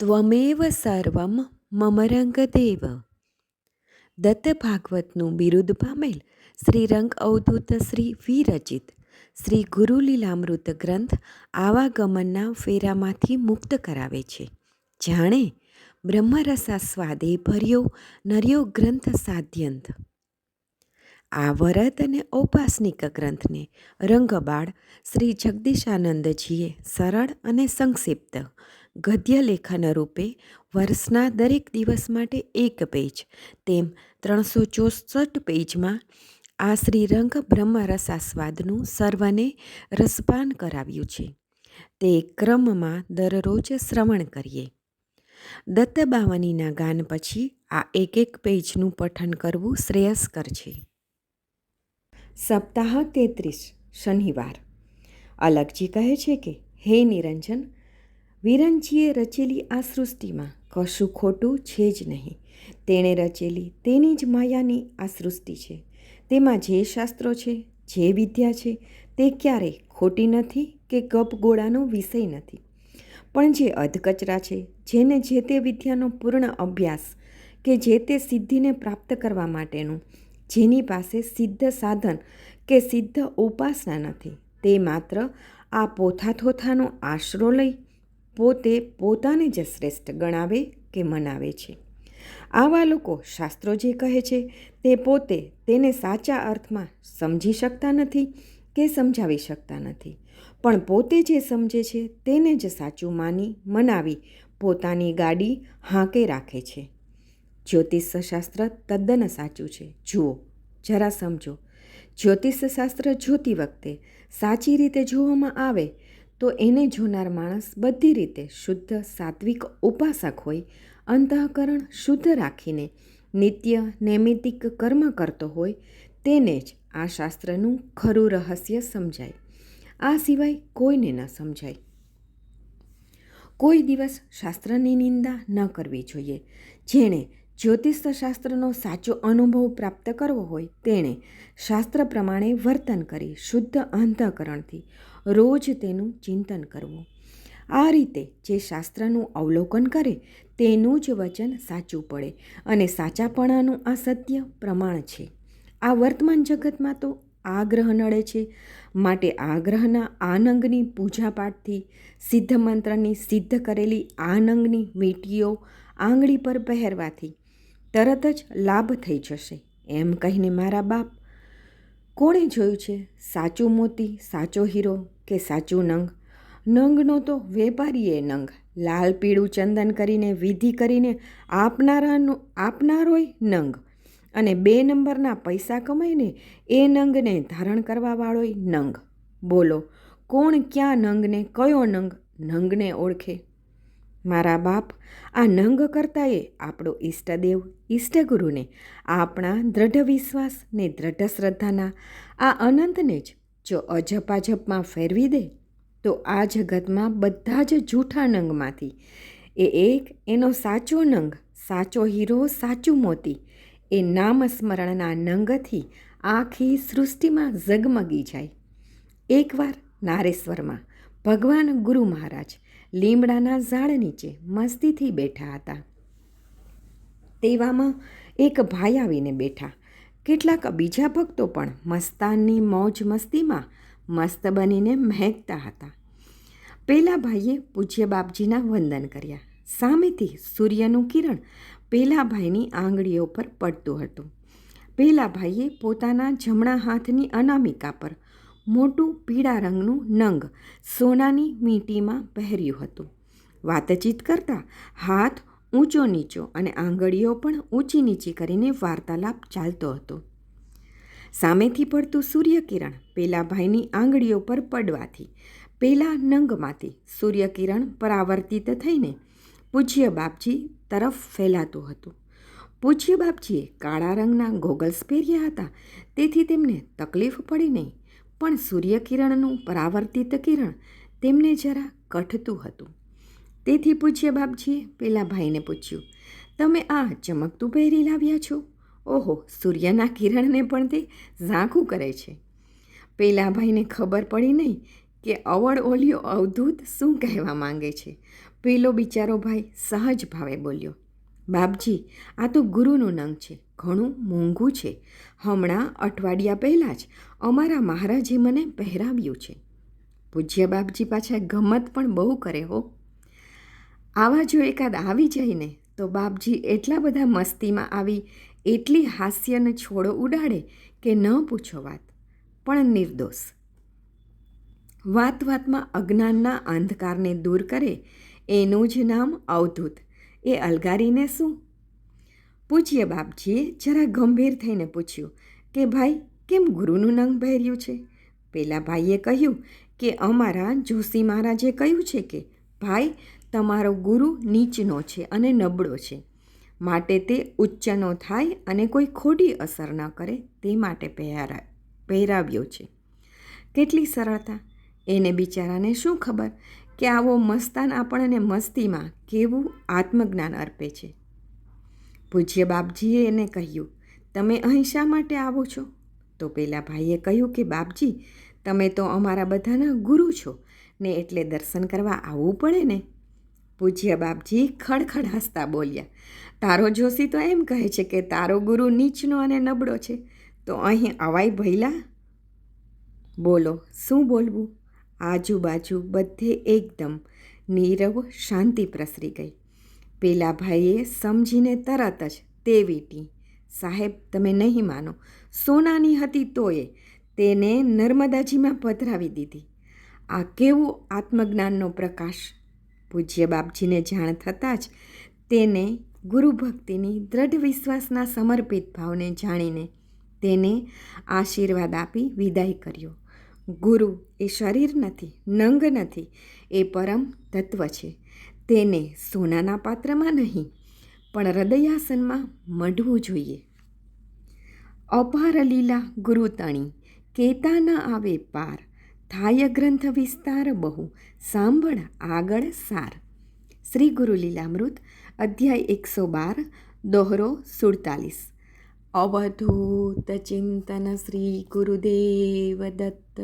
ત્વમેવ સર્વમ મમ રંગદેવ. દત્ત ભાગવતનું બિરુદ પામેલ શ્રી રંગ અવધૂત શ્રી વિરચિત શ્રી ગુરુલીલામૃત ગ્રંથ આવાગમનના ફેરામાંથી મુક્ત કરાવે છે. જાણે બ્રહ્મરસાસ્વાદે ભર્યો નર્યો ગ્રંથ સાધ્યંત. આ વરદ અને ઔપાસનિક ગ્રંથને રંગબાળ શ્રી જગદીશાનંદજીએ સરળ અને સંક્ષિપ્ત ગદ્ય લેખન રૂપે વર્ષના દરેક દિવસ માટે એક પેજ તેમ 364 પેજમાં આ શ્રીરંગ બ્રહ્મરસાસ્વાદનું સર્વને રસપાન કરાવ્યું છે. તે ક્રમમાં દરરોજ શ્રવણ કરીએ. દત્તબાવનીના ગાન પછી આ એક પેજનું પઠન કરવું શ્રેયસ્કર છે. સપ્તાહ 33 શનિવાર. અલગજી કહે છે કે હે નિરંજન, વિરંજીએ રચેલી આ સૃષ્ટિમાં કશું ખોટું છે જ નહીં. તેણે રચેલી તેની જ માયાની આ સૃષ્ટિ છે. તેમાં જે શાસ્ત્રો છે, જે વિદ્યા છે, તે ક્યારેય ખોટી નથી કે ગપગોળાનો વિષય નથી. પણ જે અધકચરા છે, જેને જે તે વિદ્યાનો પૂર્ણ અભ્યાસ કે જે તે સિદ્ધિને પ્રાપ્ત કરવા માટેનું જેની પાસે સિદ્ધ સાધન કે સિદ્ધ ઉપાસના નથી, તે માત્ર આ પોથાથોથાનો આશરો લઈ પોતે પોતાને જ શ્રેષ્ઠ ગણાવે કે મનાવે છે. આવા લોકો શાસ્ત્રો જે કહે છે તે પોતે તેને સાચા અર્થમાં સમજી શકતા નથી કે સમજાવી શકતા નથી, પણ પોતે જે સમજે છે તેને જ સાચું માની મનાવી પોતાની ગાડી હાંકે રાખે છે. જ્યોતિષશાસ્ત્ર તદ્દન સાચું છે. જુઓ, જરા સમજો. જ્યોતિષશાસ્ત્ર જોતી વખતે સાચી રીતે જોવામાં આવે તો એને જોનાર માણસ બધી રીતે શુદ્ધ સાત્વિક ઉપાસક હોય, અંતઃકરણ શુદ્ધ રાખીને નિત્ય નૈમિતિક કર્મ કરતો હોય, તેને જ આ શાસ્ત્રનું ખરું રહસ્ય સમજાય. આ સિવાય કોઈને ન સમજાય. કોઈ દિવસ શાસ્ત્રની નિંદા ન કરવી જોઈએ. જેણે જ્યોતિષશાસ્ત્રનો સાચો અનુભવ પ્રાપ્ત કરવો હોય તેણે શાસ્ત્ર પ્રમાણે વર્તન કરી શુદ્ધ અંતઃકરણથી રોજ તેનું ચિંતન કરવું. આ રીતે જે શાસ્ત્રનું અવલોકન કરે તેનું જ વચન સાચું પડે અને સાચાપણાનું આ સત્ય પ્રમાણ છે. આ વર્તમાન જગતમાં તો આ ગ્રહ નડે છે, માટે આ ગ્રહના આનંગની પૂજાપાઠથી, સિદ્ધ મંત્રની સિદ્ધ કરેલી આનંગની વીંટીઓ આંગળી પર પહેરવાથી તરત જ લાભ થઈ જશે એમ કહીને મારા બાપ, કોણે જોયું છે સાચું મોતી, સાચો હીરો કે સાચું નંગ? નંગનો તો વેપારીએ નંગ લાલ પીળું ચંદન કરીને વિધિ કરીને આપનારોય નંગ અને 2 નંબરના પૈસા કમાઈને એ નંગને ધારણ કરવાવાળોય નંગ. બોલો, કોણ ક્યાં નંગને કયો નંગને ઓળખે? મારા બાપ, આ નંગ કરતાંય આપણો ઈષ્ટદેવ ઈષ્ટગુરુને આપણા દ્રઢ વિશ્વાસ ને દ્રઢ શ્રદ્ધાના આ અનંતને જ જો અજપાજપમાં ફેરવી દે તો આ જગતમાં બધા જ જૂઠા નંગમાંથી એક એનો સાચો નંગ, સાચો હીરો, સાચું મોતી એ નામસ્મરણના નંગથી આખી સૃષ્ટિમાં ઝગમગી જાય. એકવાર નારેશ્વરમાં ભગવાન ગુરુ મહારાજ લીમડાના ઝાડ નીચે મસ્તીથી બેઠા હતા. તેવામાં એક ભાઈ આવીને બેઠા. કેટલાક બીજા ભક્તો પણ મસ્તાનની મોજ મસ્તીમાં મસ્ત બનીને મહેકતા હતા. પેલા ભાઈએ પૂજ્ય બાપજીના વંદન કર્યા. સામેથી સૂર્યનું કિરણ પેલા ભાઈની આંગળીઓ પર પડતું હતું. પેલા ભાઈએ પોતાના જમણા હાથની અનામિકા પર મોટું પીળા રંગનું નંગ સોનાની વીંટીમાં પહેર્યું હતું. વાતચીત કરતા હાથ ઊંચો નીચો અને આંગળીઓ પણ ઊંચી નીચી કરીને વાર્તાલાપ ચાલતો હતો. સામેથી પડતું સૂર્યકિરણ પેલા ભાઈની આંગળીઓ પર પડવાથી પેલા નંગમાંથી સૂર્યકિરણ પરાવર્તિત થઈને પૂજ્ય બાપજી તરફ ફેલાતું હતું. પૂજ્ય બાપજીએ કાળા રંગના ગોગલ્સ પહેર્યા હતા, તેથી તેમને તકલીફ પડી નહીં, પણ સૂર્યકિરણનું પરાવર્તિત કિરણ તેમને જરા કઠતું હતું. તેથી પૂજ્ય બાપજીએ પેલા ભાઈને પૂછ્યું, તમે આ ચમકતું પહેરી લાવ્યા છો? ઓહો, સૂર્યના કિરણને પણ તે ઝાંખું કરે છે. પેલા ભાઈને ખબર પડી નહીં કે અવળ ઓલિયો અવધૂત શું કહેવા માંગે છે, પેલો બિચારો ભાઈ સહજ ભાવે બોલ્યો, બાપજી, આ તો ગુરુનું નંગ છે, ઘણું મોંઘું છે. હમણાં અઠવાડિયા પહેલાં જ અમારા મહારાજે મને પહેરાવ્યું છે. પૂજ્ય બાપજી પાછા ગમત પણ બહુ કરે હો. આવા જો એકાદ આવી જઈને તો બાપજી એટલા બધા મસ્તીમાં આવી એટલી હાસ્યને છોડો ઉડાડે કે ન પૂછો વાત, પણ નિર્દોષ. વાત વાતમાં અજ્ઞાનના અંધકારને દૂર કરે એનું જ નામ અવધૂત. એ અલગારીને શું? પૂજ્ય બાપજીએ જરા ગંભીર થઈને પૂછ્યું કે ભાઈ, કેમ ગુરુનું નંગ પહેર્યું છે? પેલા ભાઈએ કહ્યું કે અમારા જોશી મહારાજે કહ્યું છે કે ભાઈ, તમારો ગુરુ નીચનો છે અને નબળો છે, માટે તે ઉચ્ચનો થાય અને કોઈ ખોટી અસર ન કરે તે માટે પહેરાવ્યો છે. કેટલી સરળતા! એને બિચારાને શું ખબર કે આવો મસ્તાન આપણને મસ્તીમાં કેવું આત્મજ્ઞાન અર્પે છે. પૂજ્ય બાપજીએ એને કહ્યું, તમે અહીં શા માટે આવો છો? તો પેલા ભાઈએ કહ્યું કે બાપજી, તમે તો અમારા બધાના ગુરુ છો ને, એટલે દર્શન કરવા આવવું પડે ને. પૂજ્ય બાપજી ખડખડ હસતા બોલ્યા, તારો જોશી તો એમ કહે છે કે તારો ગુરુ નીચનો અને નબળો છે, તો અહીં અવાય ભઈલા? બોલો, શું બોલવું? આજુબાજુ બધે એકદમ નીરવ શાંતિ પ્રસરી ગઈ. પેલા ભાઈએ સમજીને તરત જ તે વીંટી, સાહેબ તમે નહીં માનો, સોનાની હતી તોય તેને નર્મદાજીમાં પધરાવી દીધી. આ કેવું આત્મજ્ઞાનનો પ્રકાશ! પૂજ્ય બાપજીને જાણ થતાં જ તેને ગુરુભક્તિની દ્રઢ વિશ્વાસના સમર્પિત ભાવને જાણીને તેને આશીર્વાદ આપી વિદાય કર્યો. ગુરુ એ શરીર નથી, નંગ નથી, એ પરમ તત્વ છે. તેને સોનાના પાત્રમાં નહીં, પણ હૃદયાસનમાં મઢવું જોઈએ. અપાર લીલા ગુરુ તણી, કેતા ન આવે પાર, થાય ગ્રંથ વિસ્તાર બહુ, સાંભળ આગળ સાર. શ્રી ગુરુ લીલામૃત, અધ્યાય 112, દોહરો 47. અવધૂત ચિંતન શ્રી ગુરુદેવ દત્ત.